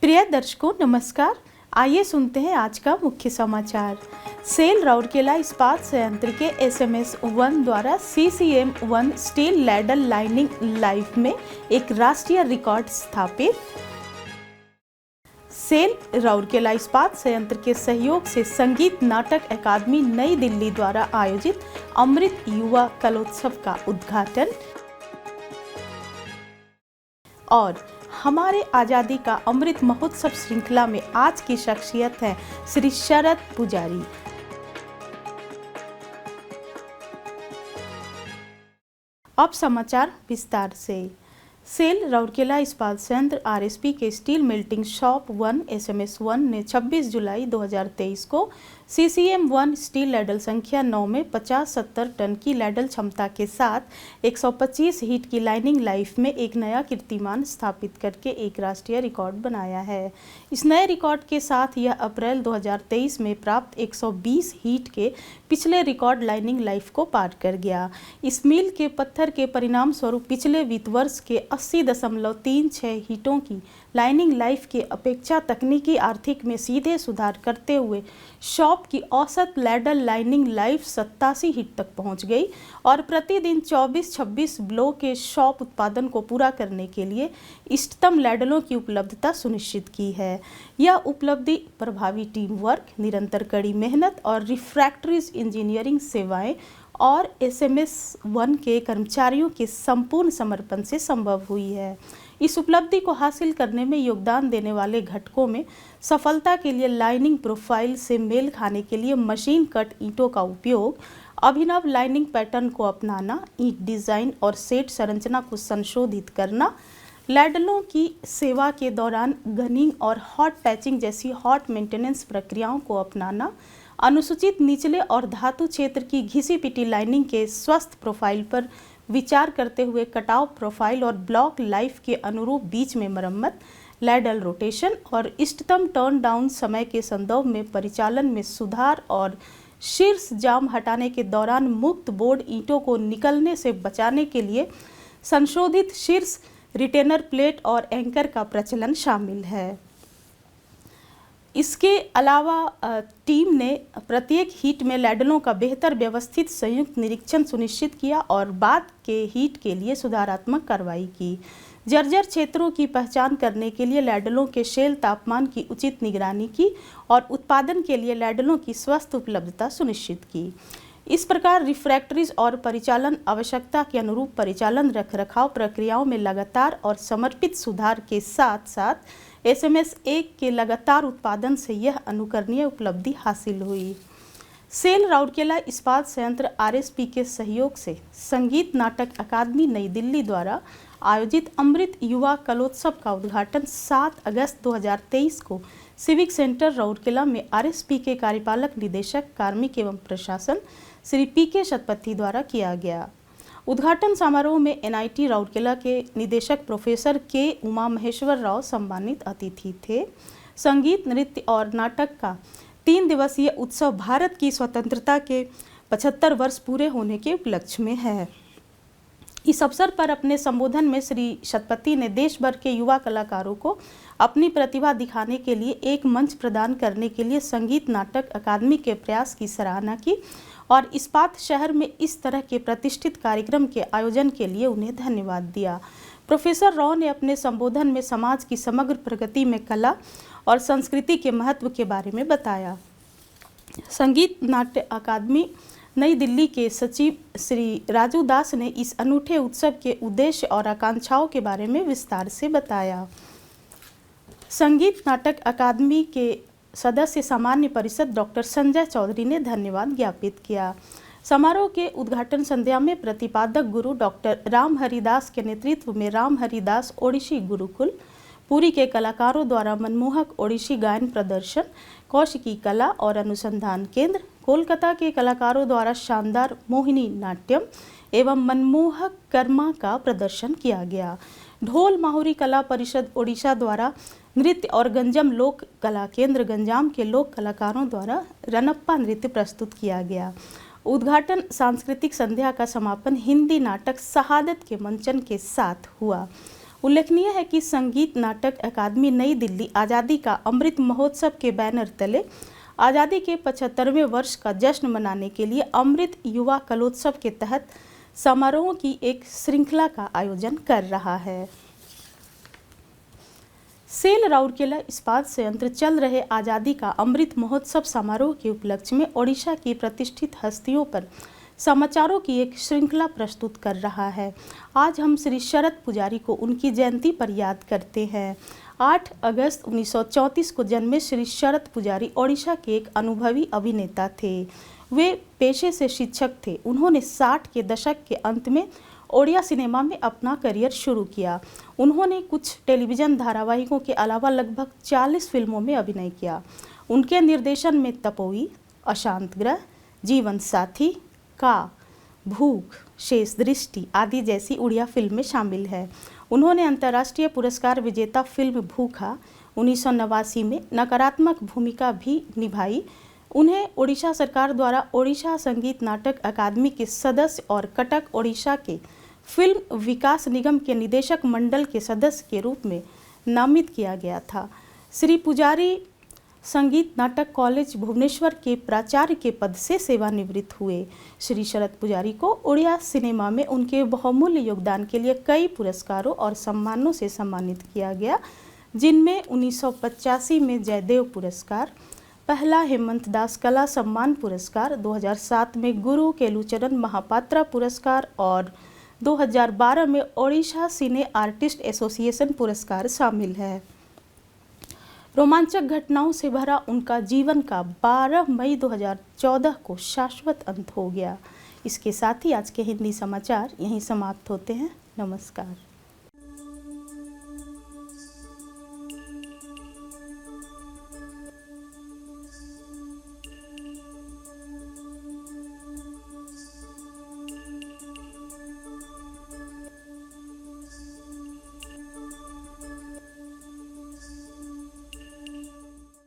प्रिय दर्शकों नमस्कार। आइए सुनते हैं आज का मुख्य समाचार। सेल राउरकेला इस्पात संयंत्र के SMS-1 द्वारा CCM-1 steel ladle lining life में एक राष्ट्रीय रिकॉर्ड स्थापित। सेल राउरकेला इस्पात संयंत्र के सहयोग से संगीत नाटक अकादमी नई दिल्ली द्वारा आयोजित अमृत युवा कलोत्सव का उद्घाटन। और हमारे आज़ादी का अमृत महोत्सव श्रृंखला में आज की शख्सियत है श्री शरद पुजारी। अब समाचार विस्तार से। सेल राउरकेला इस्पात संयंत्र RSP के स्टील मेल्टिंग शॉप 1 SMS-1 ने 26 जुलाई 2023 को CCM-1 स्टील लैडल संख्या 9 में 50-70 टन की लैडल क्षमता के साथ 125 हीट की लाइनिंग लाइफ में एक नया कीर्तिमान स्थापित करके एक राष्ट्रीय रिकॉर्ड बनाया है। इस नए रिकॉर्ड के साथ यह अप्रैल 2023 में प्राप्त 120 हीट के पिछले रिकॉर्ड लाइनिंग लाइफ को पार कर गया। इस मील के पत्थर के परिणाम स्वरूप पिछले वित्त वर्ष के 80.36 हीटों की लाइनिंग लाइफ के अपेक्षा तकनीकी आर्थिक में सीधे सुधार करते हुए शॉप की औसत लैडल लाइनिंग लाइफ 87 हीट तक पहुंच गई और प्रतिदिन 24-26 ब्लो के शॉप उत्पादन को पूरा करने के लिए इष्टतम लैडलों की उपलब्धता सुनिश्चित की है। यह उपलब्धि प्रभावी टीम वर्क, निरंतर कड़ी मेहनत और रिफ्रैक्टरीज इंजीनियरिंग सेवाएं और SMS-1 के कर्मचारियों के संपूर्ण समर्पण से संभव हुई है। इस उपलब्धि को हासिल करने में योगदान देने वाले घटकों में सफलता के लिए लाइनिंग प्रोफाइल से मेल खाने के लिए मशीन कट ईंटों का उपयोग, अभिनव लाइनिंग पैटर्न को अपनाना, ईंट डिज़ाइन और सेट संरचना को संशोधित करना, लैडलों की सेवा के दौरान गनिंग और हॉट पैचिंग जैसी हॉट मेंटेनेंस प्रक्रियाओं को अपनाना, अनुसूचित निचले और धातु क्षेत्र की घिसी पिटी लाइनिंग के स्वस्थ प्रोफाइल पर विचार करते हुए कटाव प्रोफाइल और ब्लॉक लाइफ के अनुरूप बीच में मरम्मत, लैडल रोटेशन और इष्टतम टर्न डाउन समय के संदर्भ में परिचालन में सुधार और शीर्ष जाम हटाने के दौरान मुक्त बोर्ड ईंटों को निकलने से बचाने के लिए संशोधित शीर्ष रिटेनर प्लेट और एंकर का प्रचलन शामिल है। इसके अलावा टीम ने प्रत्येक हीट में लैडलों का बेहतर व्यवस्थित संयुक्त निरीक्षण सुनिश्चित किया और बाद के हीट के लिए सुधारात्मक कार्रवाई की। जर्जर क्षेत्रों की पहचान करने के लिए लैडलों के शेल तापमान की उचित निगरानी की और उत्पादन के लिए लैडलों की स्वस्थ उपलब्धता सुनिश्चित की। इस प्रकार रिफ्रैक्टरीज और परिचालन आवश्यकता के अनुरूप परिचालन रखरखाव प्रक्रियाओं में लगातार और समर्पित सुधार के साथ साथ SMS-1 के लगातार उत्पादन से यह अनुकरणीय उपलब्धि हासिल हुई। सेल राउरकेला इस्पात संयंत्र RSP के सहयोग से संगीत नाटक अकादमी नई दिल्ली द्वारा आयोजित अमृत युवा कलोत्सव का उद्घाटन 7 अगस्त 2023 को सिविक सेंटर राउरकेला में RSP के कार्यपालक निदेशक कार्मिक एवं प्रशासन श्री PK शतपथी द्वारा किया गया। उद्घाटन समारोह में NIT राउरकेला के निदेशक प्रोफेसर K उमा महेश्वर राव सम्मानित अतिथि थे। संगीत, नृत्य और नाटक का 3 दिवसीय उत्सव भारत की स्वतंत्रता के 75 वर्ष पूरे होने के उपलक्ष्य में है। इस अवसर पर अपने संबोधन में श्री शतपथी ने देश भर के युवा कलाकारों को अपनी प्रतिभा दिखाने के लिए एक मंच प्रदान करने के लिए संगीत नाटक अकादमी के प्रयास की सराहना की और इस्पात शहर में इस तरह के प्रतिष्ठित कार्यक्रम के आयोजन के लिए उन्हें धन्यवाद दिया। प्रोफेसर राव ने अपने संबोधन में समाज की समग्र प्रगति में कला और संस्कृति के महत्व के बारे में बताया। संगीत नाट्य अकादमी नई दिल्ली के सचिव श्री राजू दास ने इस अनूठे उत्सव के उद्देश्य और आकांक्षाओं के बारे में विस्तार से बताया। संगीत नाटक अकादमी के सदस्य सामान्य परिषद डॉक्टर संजय चौधरी ने धन्यवाद ज्ञापित किया। समारोह के उद्घाटन संध्या में प्रतिपादक गुरु डॉक्टर राम हरिदास के नेतृत्व में राम हरिदास ओडिसी गुरुकुल, पुरी के कलाकारों द्वारा मनमोहक ओडिसी गायन प्रदर्शन, कौशिकी कला और अनुसंधान केंद्र, कोलकाता के कलाकारों द्वारा शानदार मोहिनी नाट्यम एवं मनमोहक कर्मा का प्रदर्शन किया गया। ढोल माहुरी कला परिषद ओडिशा द्वारा नृत्य और गंजम लोक कला केंद्र गंजाम के लोक कलाकारों द्वारा रनप्पा नृत्य प्रस्तुत किया गया। उद्घाटन सांस्कृतिक संध्या का समापन हिंदी नाटक शहादत के मंचन के साथ हुआ। उल्लेखनीय है कि संगीत नाटक अकादमी नई दिल्ली आज़ादी का अमृत महोत्सव के बैनर तले आज़ादी के 75वें वर्ष का जश्न मनाने के लिए अमृत युवा कलोत्सव के तहत समारोहों की एक श्रृंखला का आयोजन कर रहा है। सेल राउरकेला इस्पात संयंत्र चल रहे आज़ादी का अमृत महोत्सव समारोह के उपलक्ष्य में ओडिशा की प्रतिष्ठित हस्तियों पर समाचारों की एक श्रृंखला प्रस्तुत कर रहा है। आज हम श्री शरद पुजारी को उनकी जयंती पर याद करते हैं। 8 अगस्त 1934 को जन्मे श्री शरद पुजारी ओडिशा के एक अनुभवी अभिनेता थे। वे पेशे से शिक्षक थे। उन्होंने 60 के दशक के अंत में ओडिया सिनेमा में अपना करियर शुरू किया। उन्होंने कुछ टेलीविज़न धारावाहिकों के अलावा लगभग 40 फिल्मों में अभिनय किया। उनके निर्देशन में तपोई, अशांत ग्रह, जीवन साथी, का, भूख, शेष दृष्टि आदि जैसी उड़िया फिल्में शामिल हैं। उन्होंने अंतर्राष्ट्रीय पुरस्कार विजेता फिल्म भूखा 1989 में नकारात्मक भूमिका भी निभाई। उन्हें ओडिशा सरकार द्वारा ओडिशा संगीत नाटक अकादमी के सदस्य और कटक ओडिशा के फिल्म विकास निगम के निदेशक मंडल के सदस्य के रूप में नामित किया गया था। श्री पुजारी संगीत नाटक कॉलेज भुवनेश्वर के प्राचार्य के पद से सेवानिवृत्त हुए। श्री शरद पुजारी को उड़िया सिनेमा में उनके बहुमूल्य योगदान के लिए कई पुरस्कारों और सम्मानों से सम्मानित किया गया, जिनमें 1985 में जयदेव पुरस्कार, पहला हेमंत दास कला सम्मान पुरस्कार, 2007 में गुरु केलुचरण महापात्रा पुरस्कार और 2012 में ओडिशा सिने आर्टिस्ट एसोसिएशन पुरस्कार शामिल है। रोमांचक घटनाओं से भरा उनका जीवन का 12 मई 2014 को शाश्वत अंत हो गया। इसके साथ ही आज के हिंदी समाचार यहीं समाप्त होते हैं। नमस्कार।